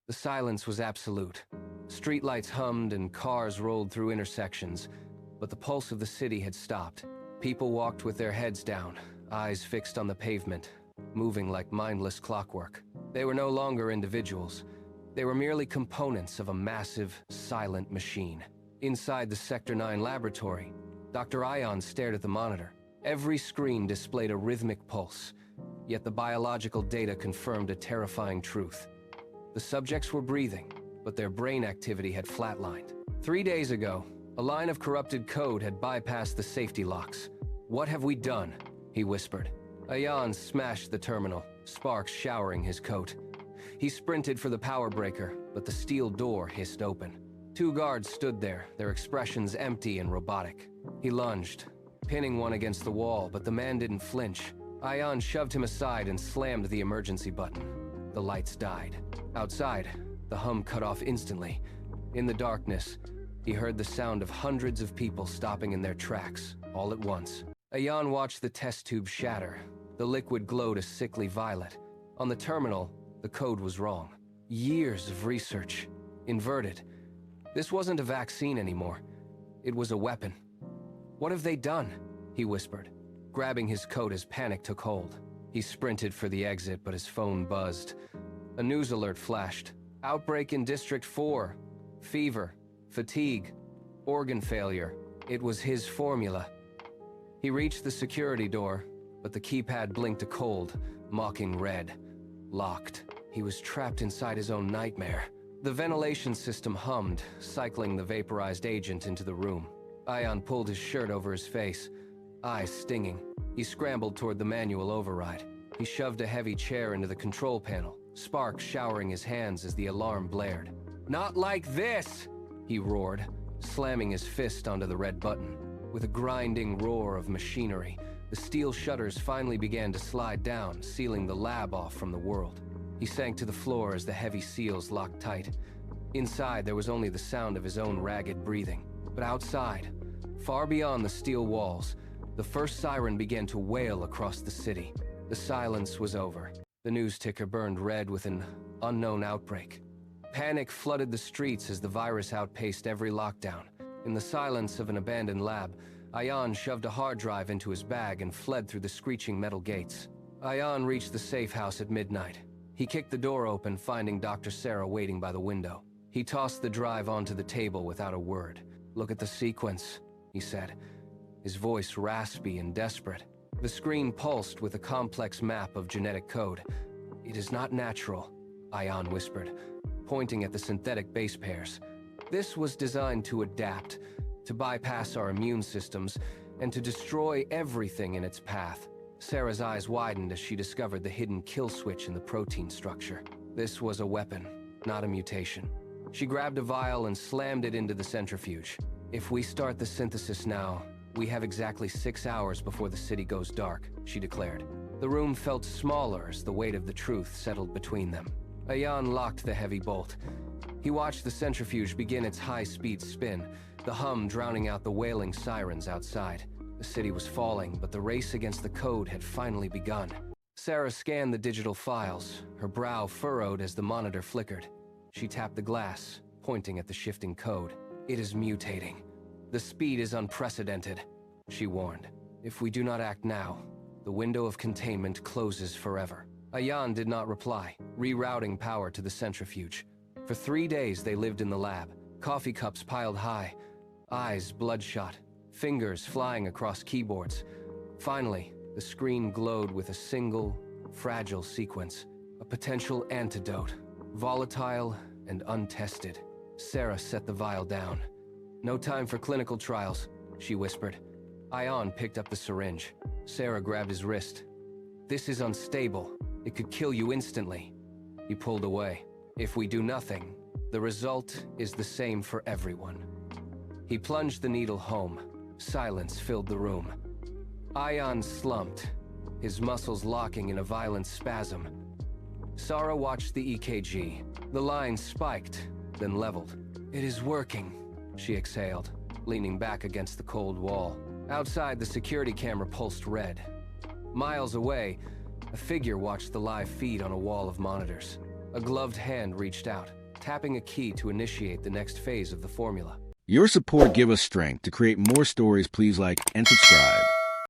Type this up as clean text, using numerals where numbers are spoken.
The silence was absolute. Streetlights hummed and cars rolled through intersections, but the pulse of the city had stopped. People walked with their heads down, eyes fixed on the pavement, moving like mindless clockwork. They were no longer individuals. They were merely components of a massive, silent machine. Inside the Sector 9 laboratory, Dr. Ayaan stared at the monitor. Every screen displayed a rhythmic pulse, yet the biological data confirmed a terrifying truth. The subjects were breathing, but their brain activity had flatlined. 3 days ago, a line of corrupted code had bypassed the safety locks. "What have we done?" he whispered. Ayaan smashed the terminal, sparks showering his coat. He sprinted for the power breaker, but the steel door hissed open. 2 guards stood there, their expressions empty and robotic. He lunged, pinning one against the wall, but the man didn't flinch. Ayaan shoved him aside and slammed the emergency button. The lights died. Outside, the hum cut off instantly. In the darkness, he heard the sound of hundreds of people stopping in their tracks, all at once. Ayaan watched the test tube shatter. The liquid glowed a sickly violet. On the terminal, the code was wrong. Years of research. Inverted. This wasn't a vaccine anymore. It was a weapon. "What have they done?" he whispered, grabbing his coat as panic took hold. He sprinted for the exit, but his phone buzzed. A news alert flashed. "Outbreak in District 4. Fever, fatigue, organ failure." It was his formula. He reached the security door, but the keypad blinked a cold, mocking red. Locked. He was trapped inside his own nightmare. The ventilation system hummed, cycling the vaporized agent into the room. Ayaan pulled his shirt over his face, eyes stinging. He scrambled toward the manual override. He shoved a heavy chair into the control panel, sparks showering his hands as the alarm blared. "Not like this!" he roared, slamming his fist onto the red button. With a grinding roar of machinery, the steel shutters finally began to slide down, sealing the lab off from the world. He sank to the floor as the heavy seals locked tight. Inside, there was only the sound of his own ragged breathing. But outside, far beyond the steel walls, the first siren began to wail across the city. The silence was over. The news ticker burned red with an unknown outbreak. Panic flooded the streets as the virus outpaced every lockdown. In the silence of an abandoned lab, Ayaan shoved a hard drive into his bag and fled through the screeching metal gates. Ayaan reached the safe house at midnight. He kicked the door open, finding Dr. Sara waiting by the window. He tossed the drive onto the table without a word. "Look at the sequence," he said, his voice raspy and desperate. The screen pulsed with a complex map of genetic code. "It is not natural," Ayaan whispered, pointing at the synthetic base pairs. "This was designed to adapt, to bypass our immune systems, and to destroy everything in its path." Sarah's eyes widened as she discovered the hidden kill switch in the protein structure. This was a weapon, not a mutation. She grabbed a vial and slammed it into the centrifuge. "If we start the synthesis now, we have exactly 6 hours before the city goes dark," she declared. The room felt smaller as the weight of the truth settled between them. Ayaan locked the heavy bolt. He watched the centrifuge begin its high-speed spin, the hum drowning out the wailing sirens outside. The city was falling, but the race against the code had finally begun. Sara scanned the digital files, her brow furrowed as the monitor flickered. She tapped the glass, pointing at the shifting code. "It is mutating. The speed is unprecedented," she warned. "If we do not act now, the window of containment closes forever." Ayaan did not reply, rerouting power to the centrifuge. For 3 days they lived in the lab, coffee cups piled high, eyes bloodshot, fingers flying across keyboards. Finally, the screen glowed with a single, fragile sequence, a potential antidote, volatile and untested. Sara set the vial down. "No time for clinical trials," she whispered. Ayaan picked up the syringe. Sara grabbed his wrist. "This is unstable. It could kill you instantly." He pulled away. "If we do nothing, the result is the same for everyone." He plunged the needle home. Silence filled the room. Ayaan slumped, his muscles locking in a violent spasm. Sara watched the EKG. The line spiked, then leveled. "It is working," she exhaled, leaning back against the cold wall. Outside, the security camera pulsed red. Miles away, a figure watched the live feed on a wall of monitors. A gloved hand reached out, tapping a key to initiate the next phase of the formula. Your support gives us strength to create more stories. Please like and subscribe.